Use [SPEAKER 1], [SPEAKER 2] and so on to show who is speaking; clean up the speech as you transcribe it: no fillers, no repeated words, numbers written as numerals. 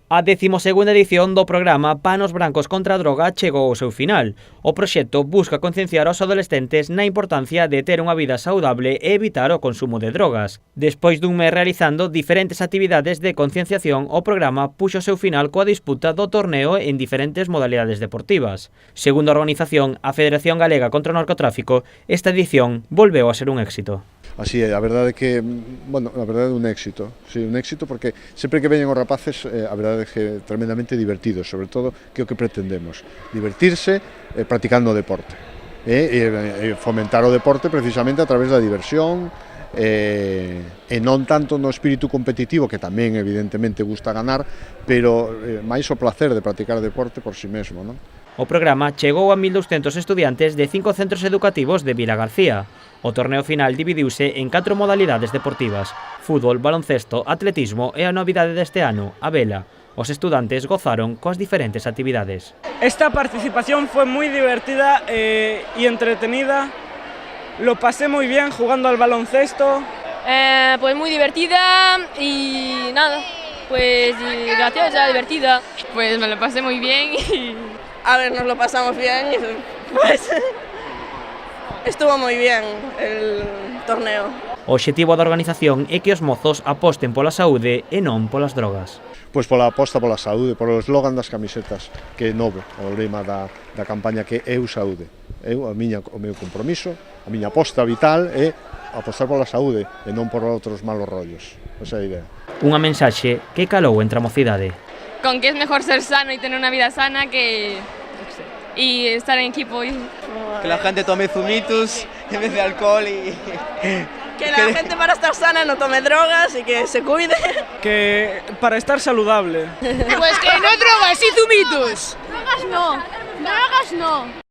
[SPEAKER 1] A 12ª edición do programa Panos Brancos contra a Droga chegou ao seu final. O proxecto busca concienciar aos adolescentes na importancia de ter unha vida saudable e evitar o consumo de drogas. Despois dun mes realizando diferentes actividades de concienciación, o programa puxo o seu final coa disputa do torneo en diferentes modalidades deportivas. Segundo a organización, a Federación Galega contra o Narcotráfico, esta edición volveu a ser un éxito.
[SPEAKER 2] Así é, a verdade é que, bueno, a verdade é un éxito, sí, un éxito porque sempre que veñen os rapaces, a verdade é que é tremendamente divertidos, sobre todo que é o que pretendemos, divertirse practicando o deporte, e fomentar o deporte precisamente a través da diversión, e non tanto no espírito competitivo, que tamén evidentemente gusta ganar, pero máis o placer de practicar deporte por si mesmo, non?
[SPEAKER 1] O programa chegou a 1.200 estudiantes de 5 centros educativos de Vilagarcía. O torneo final dividiuse en 4 modalidades deportivas: fútbol, baloncesto, atletismo e a novidade deste ano, a vela. Os estudantes gozaron coas diferentes actividades.
[SPEAKER 3] Esta participación fue muy divertida y entretenida. Lo pasé muy bien jugando al baloncesto.
[SPEAKER 4] Pues muy divertida y nada, pues graciosa, divertida. Pues me lo pasé muy bien y...
[SPEAKER 5] A ver, nos lo pasamos bien y pues estuvo moi bien el torneo.
[SPEAKER 1] O obxectivo da organización é que os mozos aposten pola saúde e non polas drogas.
[SPEAKER 2] Pois pola aposta pola saúde, polo eslogan das camisetas, que é novo, o lema da campaña que é Eu Saúde. O meu compromiso, a miña aposta vital é apostar pola saúde e non por outros malos rollos. Esa é a idea.
[SPEAKER 1] Unha mensaxe que calou entre a mocidade.
[SPEAKER 4] Con que es mejor ser sano y tener una vida sana que... y estar en equipo.
[SPEAKER 6] Que la gente tome zumitos en vez de alcohol y...
[SPEAKER 5] Que la gente para estar sana no tome drogas y que se cuide.
[SPEAKER 3] Que para estar saludable.
[SPEAKER 4] Pues que no drogas y zumitos.
[SPEAKER 7] Drogas no.